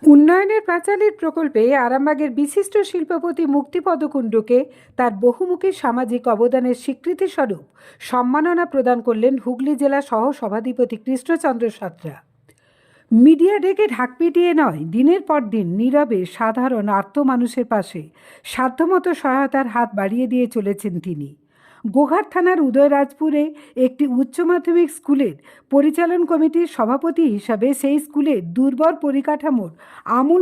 উন্নয়নের পাঁচালীর প্রকল্পে আরামবাগের বিশিষ্ট শিল্পপতি মুক্তিপদ কুণ্ডুকে তার বহুমুখী সামাজিক অবদানের স্বীকৃতিস্বরূপ সম্মাননা প্রদান করলেন হুগলি জেলা সহ সভাধিপতি কৃষ্ণচন্দ্র সাঁতরা। মিডিয়া ডেকে ঢাক পিটিয়ে নয়, দিনের পর দিন নীরবে সাধারণ আর্ত মানুষের পাশে সাধ্যমতো সহায়তার হাত বাড়িয়ে দিয়ে চলেছেন তিনি। গোঘাট থানার উদয়রাজপুরে একটি উচ্চ মাধ্যমিক স্কুলের পরিচালন কমিটির সভাপতি হিসাবে সেই স্কুলের দুর্বল পরিকাঠামোর আমূল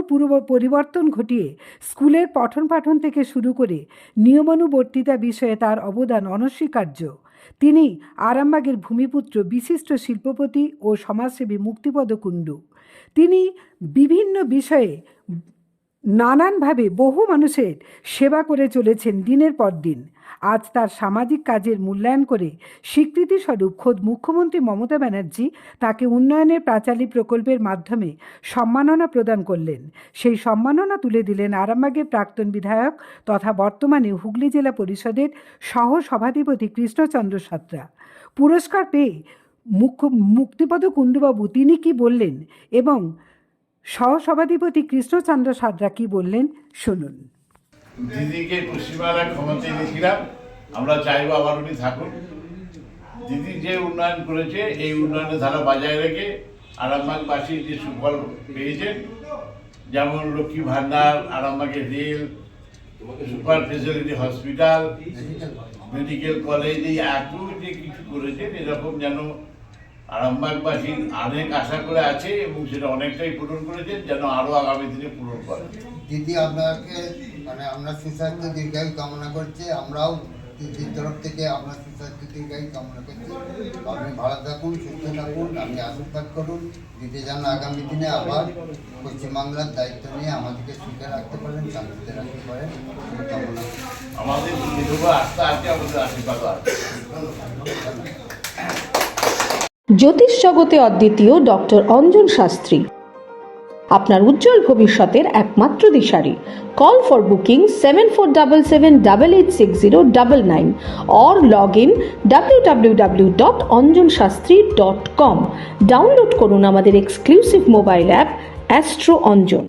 পরিবর্তন ঘটিয়ে স্কুলের পঠন পাঠন থেকে শুরু করে নিয়মানুবর্তিতা বিষয়ে তার অবদান অনস্বীকার্য। তিনি আরামবাগের ভূমিপুত্র বিশিষ্ট শিল্পপতি ও সমাজসেবী মুক্তিপদ কুণ্ডু। তিনি বিভিন্ন বিষয়ে নানানভাবে বহু মানুষের সেবা করে চলেছেন দিনের পর দিন। আজ তার সামাজিক কাজের মূল্যায়ন করে স্বীকৃতিস্বরূপ খোদ মুখ্যমন্ত্রী মমতা ব্যানার্জি তাকে উন্নয়নের পাঁচালী প্রকল্পের মাধ্যমে সম্মাননা প্রদান করলেন। সেই সম্মাননা তুলে দিলেন আরামবাগের প্রাক্তন বিধায়ক তথা বর্তমানে হুগলি জেলা পরিষদের সহ সভাধিপতি কৃষ্ণচন্দ্র সাঁতরা। পুরস্কার পেয়ে মুক্তিপদ কুণ্ডুবাবু তিনি কি বললেন এবং সহসভাধিপতি কৃষ্ণচন্দ্র সাঁতরা কি বললেন শুনুন। দিদিকে পশ্চিমবাংলার ক্ষমতা এনেছিলাম, আমরা চাইবো আবার উনি থাকুন। দিদি যে উন্নয়ন করেছে এই উন্নয়নের ধারা বজায় রেখে আরামবাগবাসী যে সুফল পেয়েছেন, যেমন লক্ষ্মী ভান্ডার, আরামবাগের rail, super facility hospital, medical college, এই এত যে কিছু করেছেন, এরকম যেন আরামবাগবাসী অনেক আশা করে আছে এবং সেটা অনেকটাই পূরণ করেছেন, যেন আরো আগামী দিনে পূরণ করেন। দিদি আপনাকে আমরা সুস্বাস্থ্য দীর্ঘায়ু কামনা করছি, আমরাও দিদির তরফ থেকে আপনার সুস্বাস্থ্য দীর্ঘায়ু কামনা করছি। আপনি ভালো থাকুন, সুস্থ থাকুন, আপনি আশীর্বাদ করুন দিদি যেন আগামী দিনে আবার পশ্চিমবাংলার দায়িত্ব নিয়ে আমাদেরকে সুখে রাখতে পারেন, শান্তিতে রাখতে পারেন কামনা। আমাদের দীর্ঘ আস্থা আছে, আমাদের আশীর্বাদ আছে। জ্যোতিষ জগতে অদ্বিতীয় ডক্টর অঞ্জন শাস্ত্রী আপনার উজ্জ্বল ভবিষ্যতের একমাত্র দিশারি। Call for booking 7477886099 or log in www.anjanshastri.com। Download করুন আমাদের exclusive mobile app astro Anjan.